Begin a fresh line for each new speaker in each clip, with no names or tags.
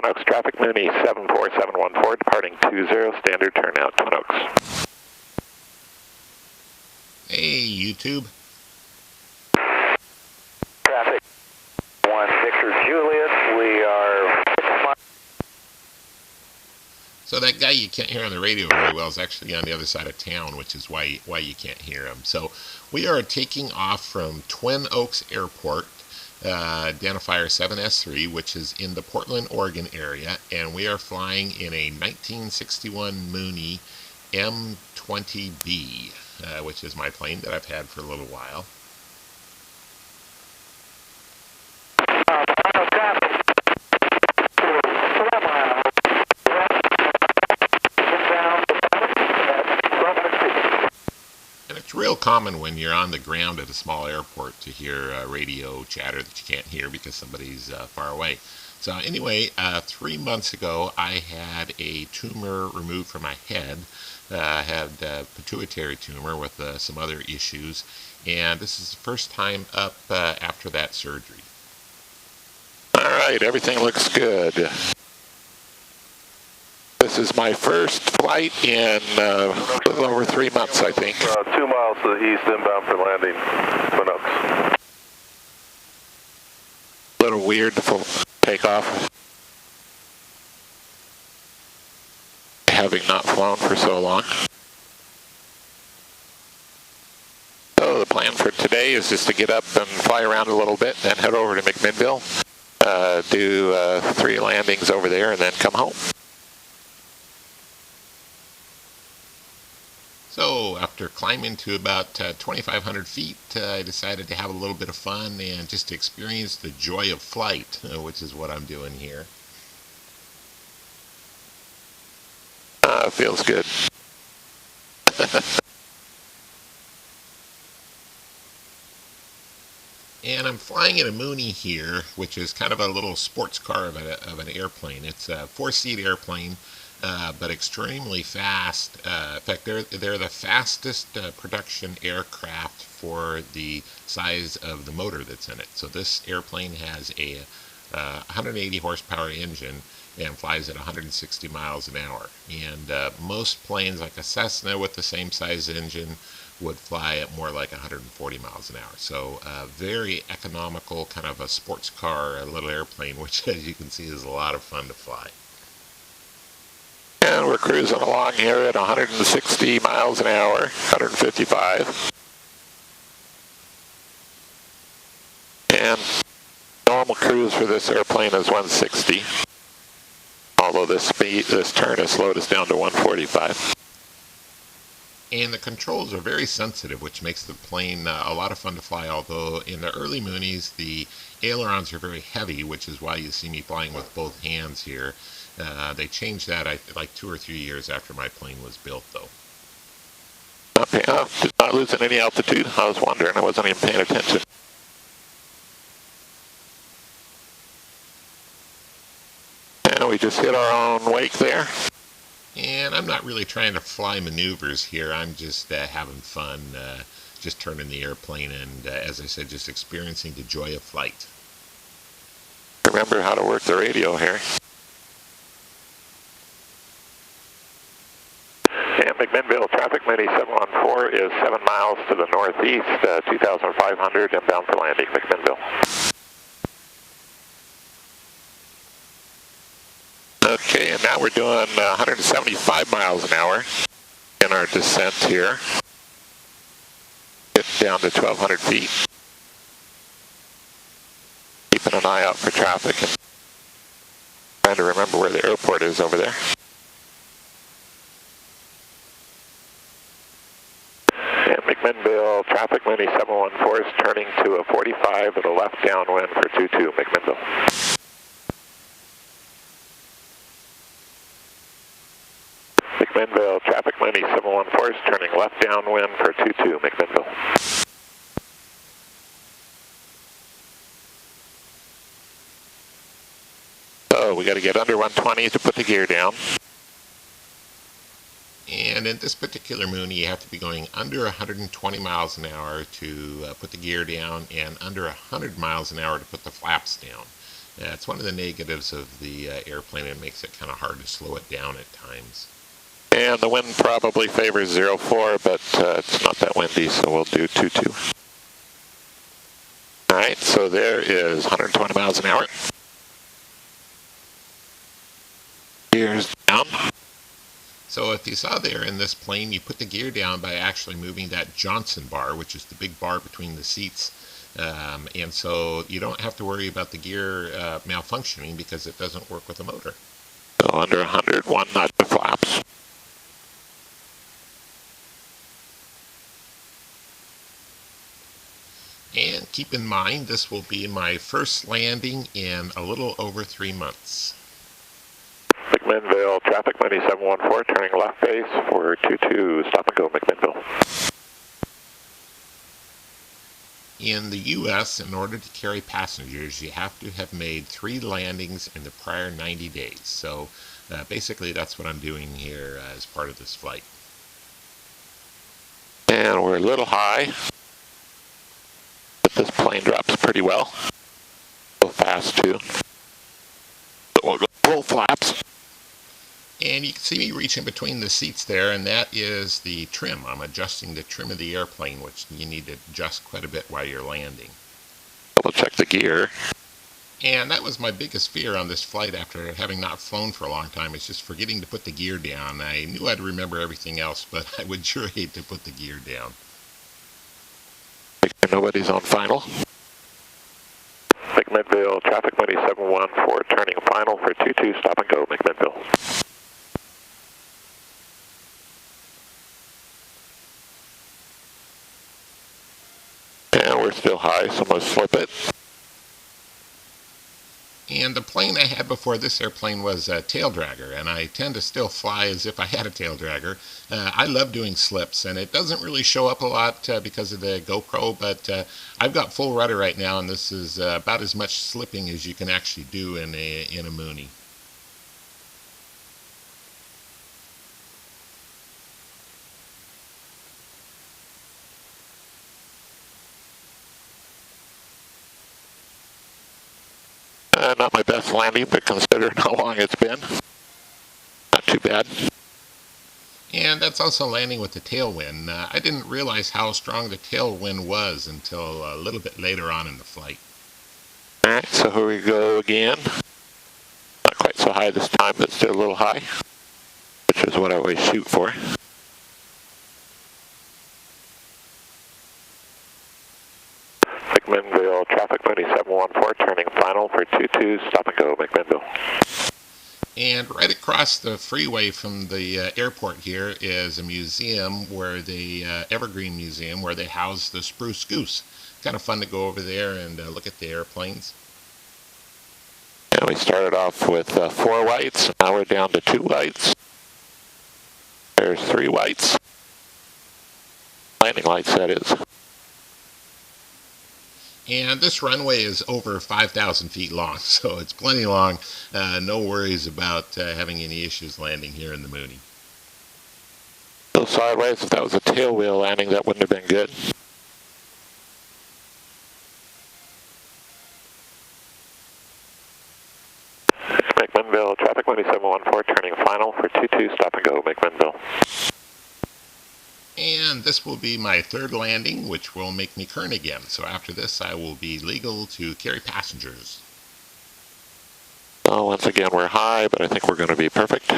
Twin Oaks, traffic Mooney 74714, departing 20, standard turnout, Twin Oaks.
Hey, YouTube.
Traffic 1 Victor Juliet, we are 6 miles.
So that guy you can't hear on the radio very well is actually on the other side of town, which is why you can't hear him. So we are taking off from Twin Oaks Airport, identifier 7S3, which is in the Portland, Oregon area, and we are flying in a 1961 Mooney M20B, which is my plane that I've had for a little while. Real common when you're on the ground at a small airport to hear radio chatter that you can't hear because somebody's far away. So anyway, 3 months ago I had a tumor removed from my head. I had a pituitary tumor with some other issues, and this is the first time up after that surgery.
All right, everything looks good. This is my first flight in a little over 3 months, I think.
2 miles to the east, inbound for landing, Twin Oaks.
A little weird to take off, having not flown for so long. So the plan for today is just to get up and fly around a little bit, then head over to McMinnville, do 3 landings over there, and then come home.
So after climbing to about 2,500 feet, I decided to have a little bit of fun and just to experience the joy of flight, which is what I'm doing here.
Feels good.
And I'm flying in a Mooney here, which is kind of a little sports car of an airplane. It's a 4-seat airplane. But extremely fast. In fact, they're the fastest production aircraft for the size of the motor that's in it. So this airplane has a 180 horsepower engine and flies at 160 miles an hour. And most planes, like a Cessna with the same size engine, would fly at more like 140 miles an hour. So very economical, kind of a sports car, a little airplane, which, as you can see, is a lot of fun to fly.
And we're cruising along here at 160 miles an hour, 155. And normal cruise for this airplane is 160. Although this turn has slowed us down to 145.
And the controls are very sensitive, which makes the plane a lot of fun to fly, although in the early Moonies, the ailerons are very heavy, which is why you see me flying with both hands here. They changed that like 2 or 3 years after my plane was built, though.
Okay, not losing any altitude. I was wondering. I wasn't even paying attention. And we just hit our own wake there.
And I'm not really trying to fly maneuvers here. I'm just having fun, just turning the airplane and, as I said, just experiencing the joy of flight.
Remember how to work the radio here. And McMinnville traffic, Mooney 714 is 7 miles to the northeast, 2,500 inbound for landing, McMinnville. Okay, and now we're doing 175 miles an hour in our descent here. Getting down to 1,200 feet. Keeping an eye out for traffic and trying to remember where the airport is over there. And McMinnville traffic, Mooney 714 is turning to a 45 with a left downwind for 22, McMinnville. McMinnville traffic, Mooney 714 is turning left downwind for 22, McMinnville. So we got to get under 120 to put the gear down.
And in this particular Mooney, you have to be going under 120 miles an hour to put the gear down, and under 100 miles an hour to put the flaps down. It's one of the negatives of the airplane. It makes it kind of hard to slow it down at times.
And the wind probably favors 04, but it's not that windy, so we'll do 22. All right, so there is 120 miles an hour. Gears down.
So if you saw there in this plane, you put the gear down by actually moving that Johnson bar, which is the big bar between the seats. And so you don't have to worry about the gear malfunctioning because it doesn't work with the motor.
So under 100, 1 knot to flaps.
And keep in mind, this will be my first landing in a little over 3 months.
McMinnville, traffic, Mooney 714, turning left base for 22, stop and go, McMinnville.
In the U.S., in order to carry passengers, you have to have made 3 landings in the prior 90 days. So basically that's what I'm doing here as part of this flight.
And we're a little high, but this plane drops pretty well. Go fast too. So we'll go full flaps.
And you can see me reaching between the seats there, and that is the trim. I'm adjusting the trim of the airplane, which you need to adjust quite a bit while you're landing.
We'll check the gear.
And that was my biggest fear on this flight after having not flown for a long time, is just forgetting to put the gear down. I knew I'd remember everything else, but I would sure hate to put the gear down.
Make sure nobody's on final. McMinnville, traffic, Mooney 714, turning final for 22, stop and go, McMinnville. And we're still high, so I'm going to slip it.
And the plane I had before this airplane was a tail dragger, and I tend to still fly as if I had a tail dragger. I love doing slips, and it doesn't really show up a lot because of the GoPro, but I've got full rudder right now, and this is about as much slipping as you can actually do in a Mooney.
Not my best landing, but considering how long it's been, not too bad.
And that's also landing with the tailwind. I didn't realize how strong the tailwind was until a little bit later on in the flight.
Alright, so here we go again. Not quite so high this time, but still a little high, which is what I always shoot for. McMinnville, traffic, Mooney 714, turning final for 22, stop and go, McMinnville.
And right across the freeway from the airport here is a museum, where the Evergreen Museum, where they house the Spruce Goose. Kind of fun to go over there and look at the airplanes.
And we started off with 4 whites, now we're down to 2 whites. There's 3 whites. Landing lights, that is.
And this runway is over 5,000 feet long, so it's plenty long. No worries about having any issues landing here in the Mooney.
Go sideways. If that was a tail wheel landing, that wouldn't have been good. McMinnville, traffic, Mooney 714, turning final for 22, stop and go, McMinnville.
And this will be my 3rd landing, which will make me current again. So after this, I will be legal to carry passengers.
Well, once again, we're high, but I think we're going to be perfect.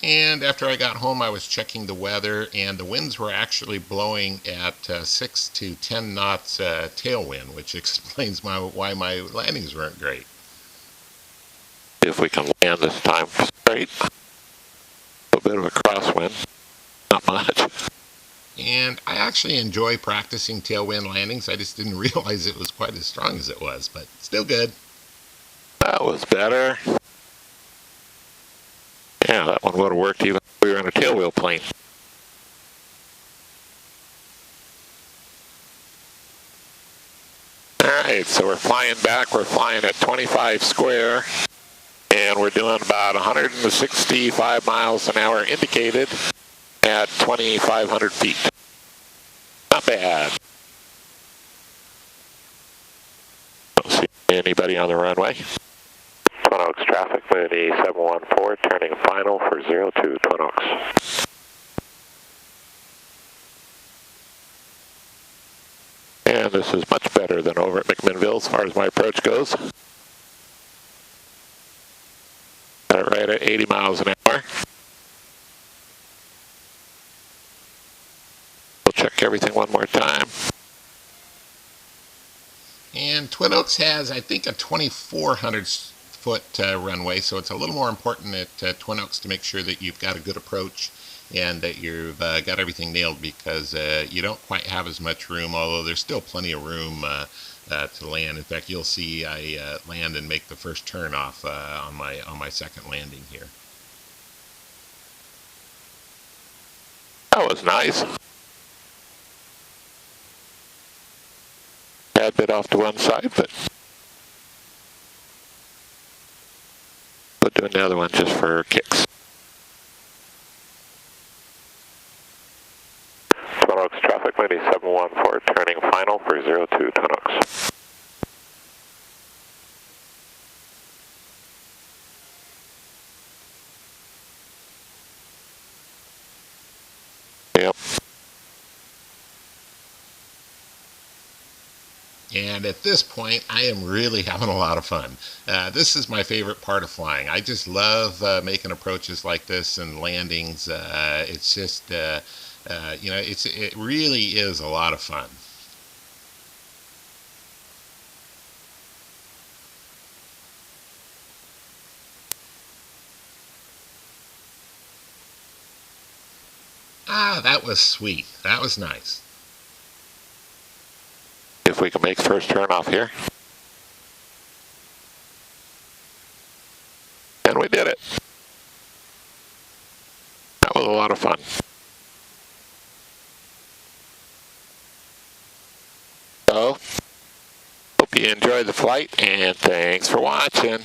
And after I got home, I was checking the weather, and the winds were actually blowing at 6 to 10 knots tailwind, which explains why my landings weren't great.
If we can land this time straight. A bit of a crosswind. Not much.
And I actually enjoy practicing tailwind landings. I just didn't realize it was quite as strong as it was, but still good.
That was better. Yeah, that one would have worked even if we were in a tailwheel plane. Alright, so we're flying back. We're flying at 25 square. And we're doing about 165 miles an hour indicated at 2,500 feet. Not bad. Don't see anybody on the runway. Oaks traffic, Mooney 714, turning final for 02 Twin Oaks. And this is much better than over at McMinnville as far as my approach goes. Got it right at 80 miles an hour. We'll check everything one more time.
And Twin Oaks has, I think, a 2,400-foot runway, so it's a little more important at Twin Oaks to make sure that you've got a good approach and that you've got everything nailed, because you don't quite have as much room, although there's still plenty of room to land. In fact, you'll see I land and make the first turn off on my second landing here.
That was nice. A bit off to one side, but we'll do another one just for kicks. Twin Oaks traffic, Mooney 714, turning final for 02 Twin Oaks. Yep.
And at this point, I am really having a lot of fun. This is my favorite part of flying. I just love making approaches like this and landings. It's just, you know, it really is a lot of fun. Ah, that was sweet. That was nice.
If we can make first turn off here. And we did it. That was a lot of fun. So, hope you enjoyed the flight, and thanks for watching.